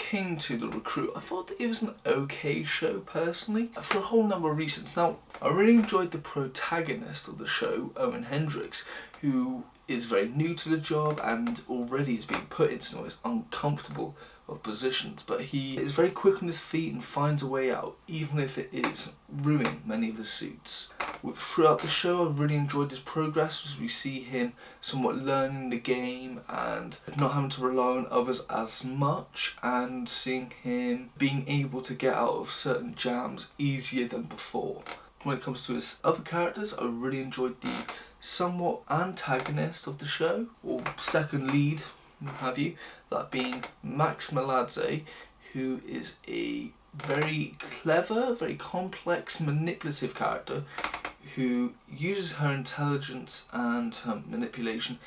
came to The Recruit, I thought that it was an okay show personally, for a whole number of reasons. Now, I really enjoyed the protagonist of the show, Owen Hendricks, who is very new to the job and already is being put into the most uncomfortable of positions, but he is very quick on his feet and finds a way out, even if it is ruining many of his suits. Throughout the show, I've really enjoyed his progress as we see him somewhat learning the game and not having to rely on others as much, and seeing him being able to get out of certain jams easier than before. When it comes to his other characters, I really enjoyed the somewhat antagonist of the show, or second lead, have you, that being Max Maladze, who is a very clever, very complex, manipulative character who uses her intelligence and her manipulation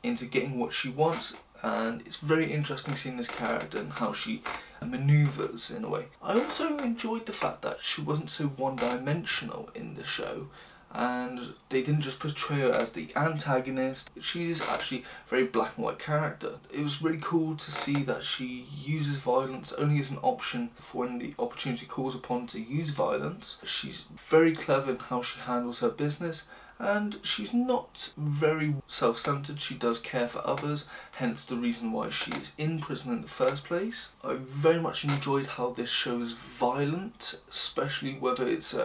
into getting what she wants, and it's very interesting seeing this character and how she manoeuvres in a way. I also enjoyed the fact that she wasn't so one-dimensional in the show, and they didn't just portray her as the antagonist. She's actually a very black and white character. It was really cool to see that she uses violence only as an option for when the opportunity calls upon to use violence. She's very clever in how she handles her business, and she's not very self-centered. She does care for others, hence the reason why she is in prison in the first place. I very much enjoyed how this show is violent, especially whether it's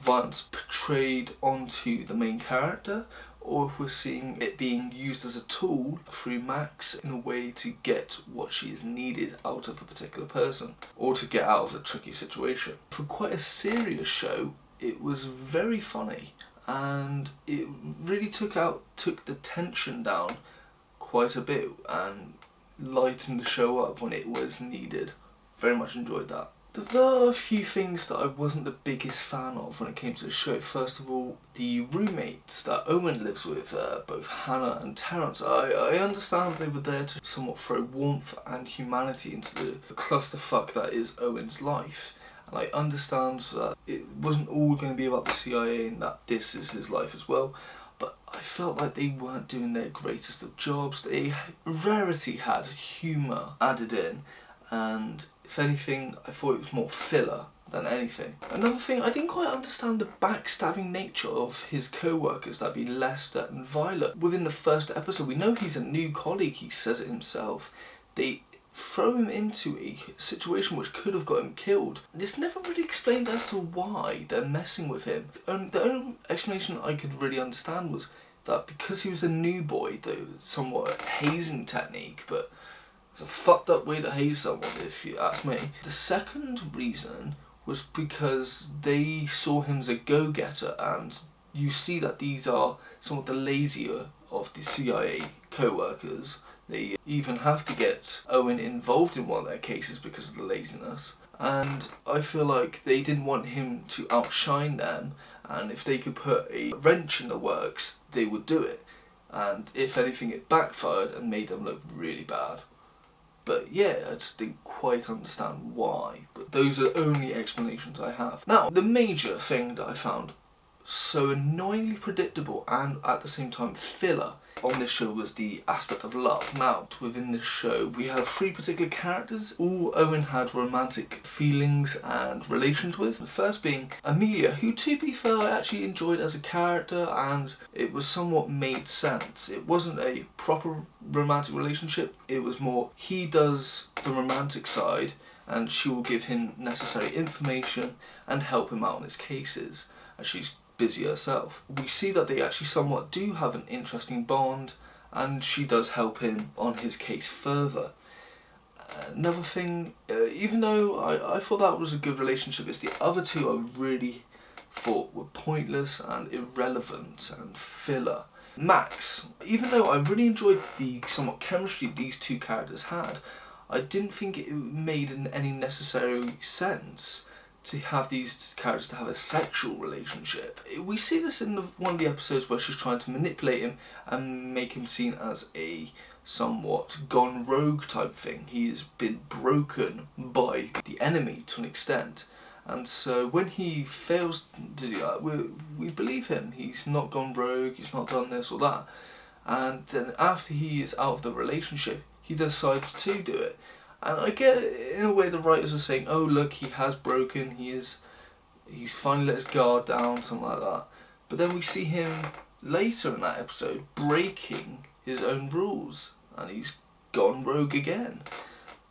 violence portrayed onto the main character, or if we're seeing it being used as a tool through Max in a way to get what she is needed out of a particular person, or to get out of a tricky situation. For quite a serious show, it was very funny, and it really took the tension down quite a bit and lightened the show up when it was needed. Very much enjoyed that. There are a few things that I wasn't the biggest fan of when it came to the show. First of all, the roommates that Owen lives with, both Hannah and Terence. I understand they were there to somewhat throw warmth and humanity into the clusterfuck that is Owen's life. And I understand that it wasn't all going to be about the CIA and that this is his life as well. But I felt like they weren't doing their greatest of jobs. They rarely had humour added in, and if anything, I thought it was more filler than anything. Another thing, I didn't quite understand the backstabbing nature of his co-workers, that being Lester and Violet. Within the first episode, we know he's a new colleague, he says it himself. They throw him into a situation which could have got him killed. It's never really explained as to why they're messing with him. The only explanation I could really understand was that because he was a new boy, the somewhat hazing technique, but it's a fucked up way to haze someone, if you ask me. The second reason was because they saw him as a go-getter, and you see that these are some of the lazier of the CIA co-workers. They even have to get Owen involved in one of their cases because of the laziness. And I feel like they didn't want him to outshine them, and if they could put a wrench in the works, they would do it. And if anything, it backfired and made them look really bad. But yeah, I just didn't quite understand why. But those are the only explanations I have. Now, the major thing that I found so annoyingly predictable and at the same time filler on this show was the aspect of love. Now, within this show, we have three particular characters. All Owen had romantic feelings and relations with. The first being Amelia, who, to be fair, I actually enjoyed as a character, and it was somewhat made sense. It wasn't a proper romantic relationship. It was more, he does the romantic side and she will give him necessary information and help him out in his cases, as she's busy herself. We see that they actually somewhat do have an interesting bond, and she does help him on his case further. Another thing, even though I thought that was a good relationship, it's the other two I really thought were pointless and irrelevant and filler. Max, even though I really enjoyed the somewhat chemistry these two characters had, I didn't think it made any necessary sense to have these characters to have a sexual relationship. We see this in one of the episodes where she's trying to manipulate him and make him seen as a somewhat gone rogue type thing. He has been broken by the enemy to an extent. And so when he fails to do that, we believe him. He's not gone rogue, he's not done this or that. And then after he is out of the relationship, he decides to do it. And I get, in a way, the writers are saying, oh look, he has broken, he's finally let his guard down, something like that. But then we see him later in that episode breaking his own rules, and he's gone rogue again.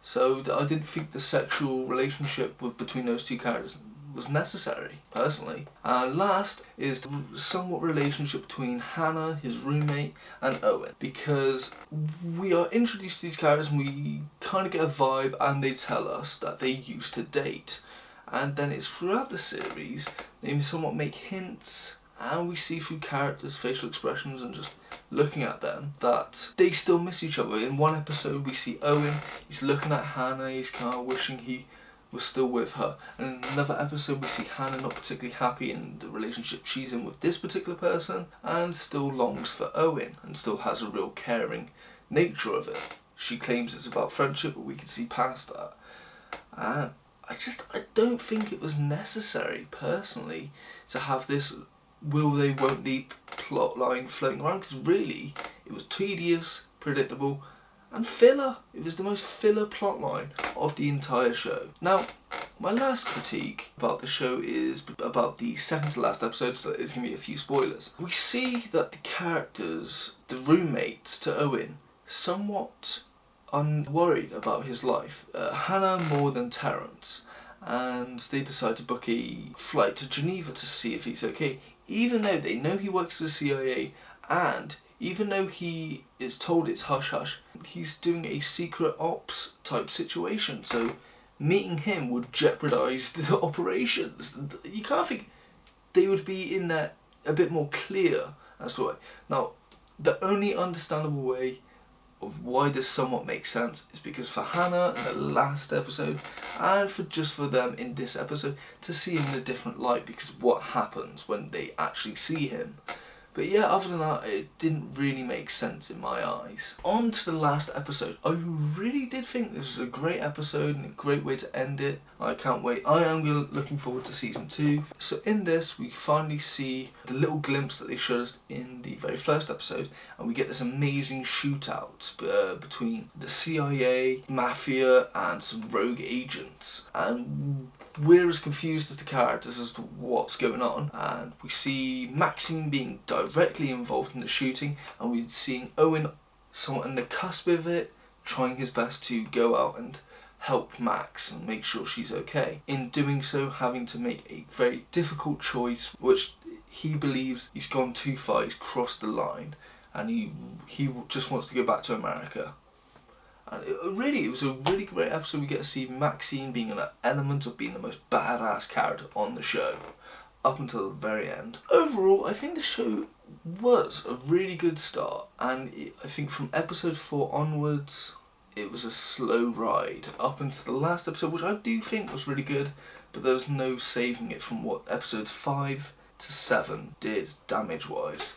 So I didn't think the sexual relationship between those two characters was necessary, personally. And last is the somewhat relationship between Hannah, his roommate, and Owen. Because we are introduced to these characters and we kind of get a vibe, and they tell us that they used to date. And then it's throughout the series, they somewhat make hints, and we see through characters' facial expressions and just looking at them that they still miss each other. In one episode we see Owen, he's looking at Hannah, he's kind of wishing he was still with her. And in another episode we see Hannah not particularly happy in the relationship she's in with this particular person, and still longs for Owen, and still has a real caring nature of it. She claims it's about friendship, but we can see past that. And I don't think it was necessary, personally, to have this will they, won't they plot line floating around, because really it was tedious, predictable, and filler. It was the most filler plot line of the entire show. Now, my last critique about the show is about the second to last episode, so there's going to be a few spoilers. We see that the characters, the roommates to Owen, somewhat unworried about his life. Hannah more than Terence, and they decide to book a flight to Geneva to see if he's okay, even though they know he works for the CIA, and even though he is told it's hush-hush, he's doing a secret ops type situation, so meeting him would jeopardise the operations. You can't think they would be in there a bit more clear as to why. Now, the only understandable way of why this somewhat makes sense is because for Hannah in the last episode, and for them in this episode, to see him in a different light, because of what happens when they actually see him. But yeah, other than that, it didn't really make sense in my eyes. On to the last episode. I really did think this was a great episode and a great way to end it. I can't wait. I am looking forward to season 2. So in this, we finally see the little glimpse that they showed us in the very first episode, and we get this amazing shootout between the CIA, Mafia, and some rogue agents. And we're as confused as the characters as to what's going on, and we see Maxine being directly involved in the shooting, and we're seeing Owen somewhat on the cusp of it, trying his best to go out and help Max and make sure she's okay. In doing so, having to make a very difficult choice, which he believes he's gone too far, he's crossed the line, and he just wants to go back to America. And it was a really great episode. We get to see Maxine being an element of being the most badass character on the show, up until the very end. Overall, I think the show was a really good start, and I think from episode 4 onwards, it was a slow ride up until the last episode, which I do think was really good, but there was no saving it from what episodes 5 to 7 did damage-wise.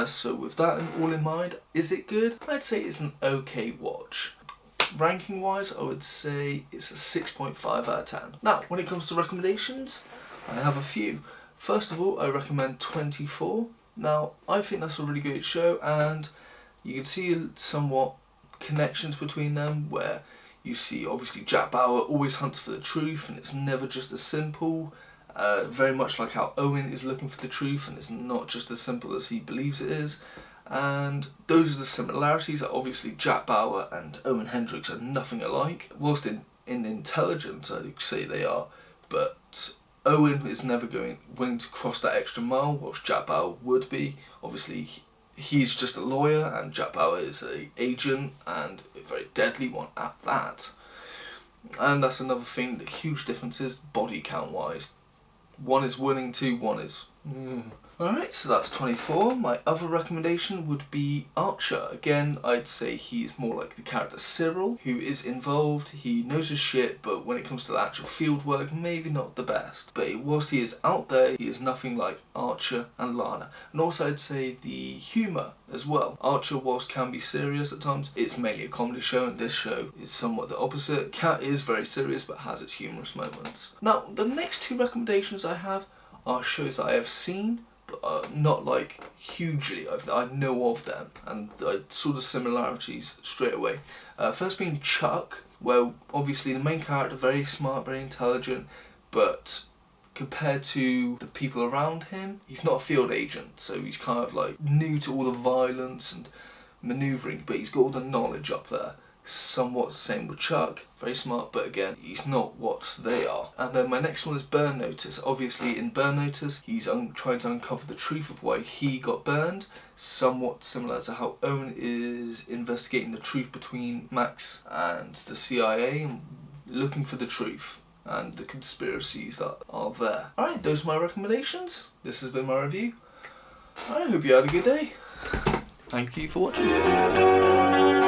So with that all in mind, is it good? I'd say it's an okay watch. Ranking wise, I would say it's a 6.5 out of 10. Now, when it comes to recommendations, I have a few. First of all, I recommend 24. Now, I think that's a really good show, and you can see somewhat connections between them, where you see obviously Jack Bauer always hunts for the truth, and it's never just as simple. Very much like how Owen is looking for the truth, and it's not just as simple as he believes it is. And those are the similarities. That obviously Jack Bauer and Owen Hendricks are nothing alike. Whilst in intelligence, I'd say they are, but Owen is never willing to cross that extra mile, whilst Jack Bauer would be. Obviously, he's just a lawyer, and Jack Bauer is an agent, and a very deadly one at that. And that's another thing, the huge differences body count wise. One is willing to, one is Alright, so that's 24. My other recommendation would be Archer. Again, I'd say he's more like the character Cyril, who is involved, he knows his shit, but when it comes to the actual field work, maybe not the best. But whilst he is out there, he is nothing like Archer and Lana. And also I'd say the humour as well. Archer, whilst can be serious at times, it's mainly a comedy show, and this show is somewhat the opposite. Cat is very serious, but has its humorous moments. Now, the next two recommendations I have are shows that I have seen, but not like hugely. I know of them, and I saw the similarities straight away. First being Chuck. Well, obviously the main character, very smart, very intelligent, but compared to the people around him, he's not a field agent, so he's kind of like new to all the violence and manoeuvring, but he's got all the knowledge up there. Somewhat the same with Chuck, very smart, but again, he's not what they are. And then my next one is Burn Notice. Obviously in Burn Notice, he's trying to uncover the truth of why he got burned, somewhat similar to how Owen is investigating the truth between Max and the CIA, and looking for the truth and the conspiracies that are there. Alright, those are my recommendations. This has been my review. I hope you had a good day. Thank you for watching.